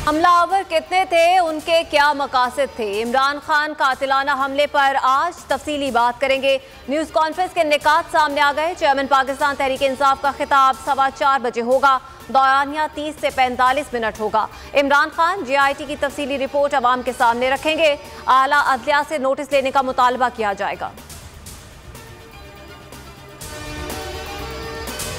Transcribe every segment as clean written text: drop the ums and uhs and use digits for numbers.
हमलावर कितने थे, उनके क्या मकासद थे? इमरान खान कातिलाना हमले पर आज तफसीली बात करेंगे। न्यूज़ कॉन्फ्रेंस के निकात सामने आ गए। चेयरमैन पाकिस्तान तहरीक इंसाफ का खिताब 4:15 बजे होगा। दौरानिया 30 से 45 मिनट होगा। इमरान खान JIT की तफसीली रिपोर्ट अवाम के सामने रखेंगे। आला अदलिया से नोटिस लेने का मुतालबा किया जाएगा।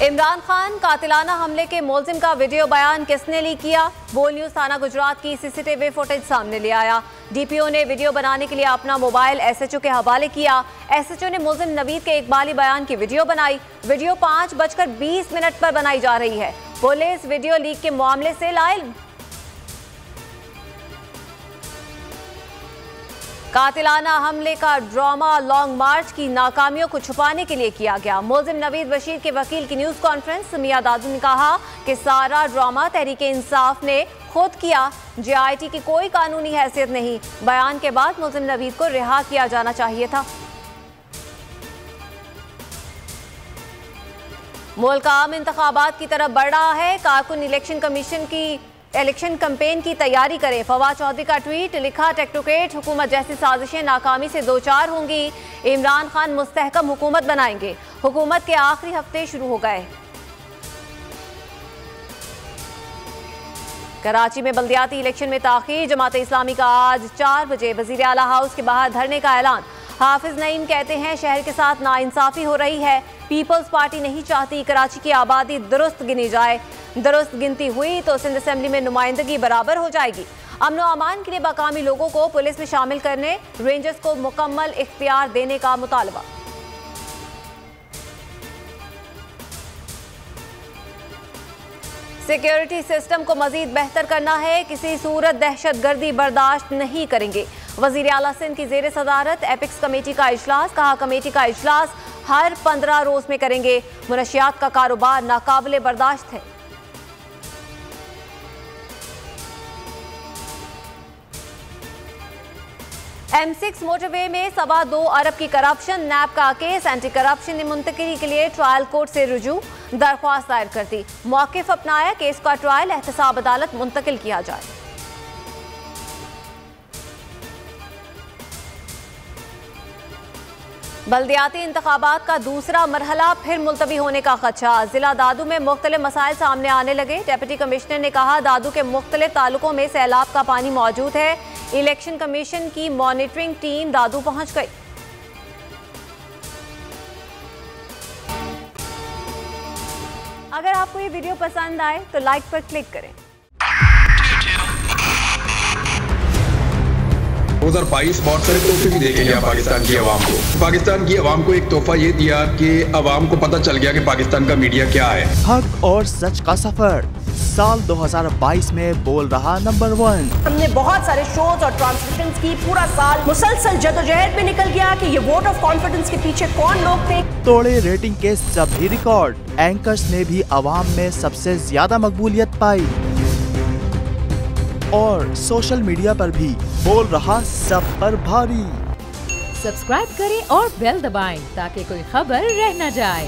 इमरान खान कातिलाना हमले के मुलजिम का वीडियो बयान किसने लीक किया? बोल न्यूज थाना गुजरात की CCTV फुटेज सामने ले आया। DPO ने वीडियो बनाने के लिए अपना मोबाइल SHO के हवाले किया। SHO ने मुलजिम नवीद के इकबाली बयान की वीडियो बनाई। वीडियो 5:20 पर बनाई जा रही है। पुलिस वीडियो लीक के मामले से लाइल। कातिलाना हमले का ड्रामा लॉन्ग मार्च की नाकामियों को छुपाने के लिए किया गया। मुलजिम नवीद बशीर के वकील की न्यूज़ कॉन्फ्रेंस। मियां दादू ने कहा कि सारा ड्रामा तहरीक इंसाफ ने खुद किया। JIT की कोई कानूनी हैसियत नहीं। बयान के बाद मुलजिम नवीद को रिहा किया जाना चाहिए था। मुल्क आम इंतखाबात की तरफ बढ़ रहा है। कारकुन इलेक्शन कमीशन की इलेक्शन कैंपेन की तैयारी करें। फवाद चौधरी का ट्वीट लिखा, टेक्नोक्रेट हुकूमत जैसी साजिशें नाकामी से दो चार होंगी। इमरान खान मुस्तहकम हुकूमत बनाएंगे। हुकूमत के आखिरी हफ्ते शुरू हो गए। कराची में बल्दियाती इलेक्शन में ताखीर। जमात इस्लामी का आज 4 बजे वजीर आला हाउस के बाहर धरने का ऐलान। हाफिज नईम कहते हैं शहर के साथ नाइंसाफी हो रही है। पीपल्स पार्टी नहीं चाहती कराची की आबादी दुरुस्त गिनी जाए। दुरुस्त गिनती हुई तो सिंध असेंबली में नुमाइंदगी बराबर हो जाएगी। अमन व अमान के लिए मकामी लोगों को पुलिस में शामिल करने, रेंजर्स को मुकम्मल इख्तियार देने का मुतालबा। सिक्योरिटी सिस्टम को मजीद बेहतर करना है। किसी सूरत दहशतगर्दी बर्दाश्त नहीं करेंगे। वजीर आला सिंध की जेर सदारत एपिक्स कमेटी का इजलास। कहा कमेटी का इजलास हर 15 रोज में करेंगे। मुनशियात का कारोबार नाकाबिले बर्दाश्त है। M6 मोटरवे में 2.25 अरब की करप्शन। नैब का केस एंटी करप्शन ने मुंतकिली के लिए ट्रायल कोर्ट से रुजू दरख्वास्त दायर कर दी। मौक़िफ़ अपनाया, केस का ट्रायल एहतसाब अदालत मुंतकिल किया जाए। बल्दियाती इंतखाबात का दूसरा मरहला फिर मुलतवी होने का खदशा। जिला दादू में मुख्तलिफ मसाइल सामने आने लगे। डिप्टी कमिश्नर ने कहा दादू के मुख्तलिफ तालुकों में सैलाब का पानी मौजूद है। इलेक्शन कमीशन की मॉनिटरिंग टीम दादू पहुंच गई। अगर आपको ये वीडियो पसंद आए तो लाइक पर क्लिक करें। 2022 बहुत सारे तोहफे भी देके गया पाकिस्तान की आवाम को। पाकिस्तान की आवाम को एक तोहफा ये दिया कि आवाम को पता चल गया कि पाकिस्तान का मीडिया क्या है। हक और सच का सफर साल 2022 में बोल रहा नंबर 1। हमने बहुत सारे शोज और ट्रांसमिशंस की। पूरा साल मुसलसल जदोजहद में निकल गया कि ये वोट ऑफ कॉन्फिडेंस के पीछे कौन लोग थे। तोड़े रेटिंग के सभी रिकॉर्ड। एंकर्स ने भी आवाम में सबसे ज्यादा मकबूलियत पाई और सोशल मीडिया पर भी बोल रहा सब पर भारी। सब्सक्राइब करें और बेल दबाएं ताकि कोई खबर रह न जाए।